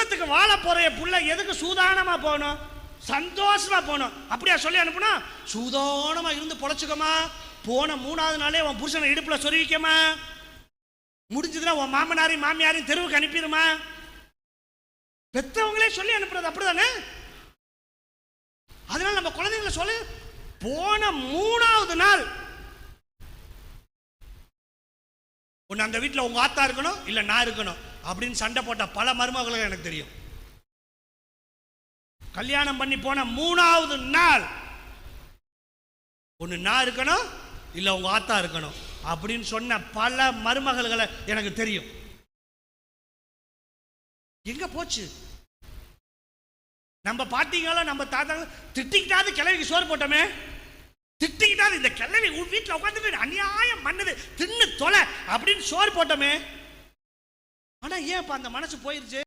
சொர்க்கத்துக்கு வாழ போற புள்ள எதுக்கு சூதானமா போகணும், சந்தோஷமா போகணும். அப்படியா சொல்லி அனுப்புனா, சூதானமா இருந்து பொழைச்சுக்கமா, போன 3வது நாளே உன் புருஷனை இடுப்புல சொருவிக்கமா, முடிஞ்சதுன்னா உன் மாமனாரையும் மாமியாரையும் தெருவுக்கு அனுப்பிடுமா. பெற்றவங்களே சொல்லி அனுப்புறது அப்படிதானே. அதனால நம்ம குழந்தைங்களை சொல்லு, போன 3வது நாள் ஒன்னு அந்த வீட்டில் உங்க ஆத்தா இருக்கணும் இல்ல நான் இருக்கணும் அப்படின்னு சண்டை போட்ட பல மருமகள் எனக்கு தெரியும். கல்யாணம் பண்ணி போன 3வது நாள் ஒன்னு நான் இருக்கணும் இல்ல உங்க ஆத்தா இருக்கணும் அப்படின்னு சொன்ன பல மருமகள்களை எனக்கு தெரியும். எங்க போச்சு நம்ம பாட்டிங்களும் நம்ம தாத்தாங்களும்? திட்டிக்கிட்டாது கிழவிக்கு சோறு போட்டோமே, திட்டிக்கிட்டாது இந்த கிழவி வீட்டில் உட்காந்து அநியாயம் பண்ணது தின்னு தொலை அப்படின்னு சோறு போட்டோமே. ஆனா ஏன் அந்த மனசு போயிருச்சு?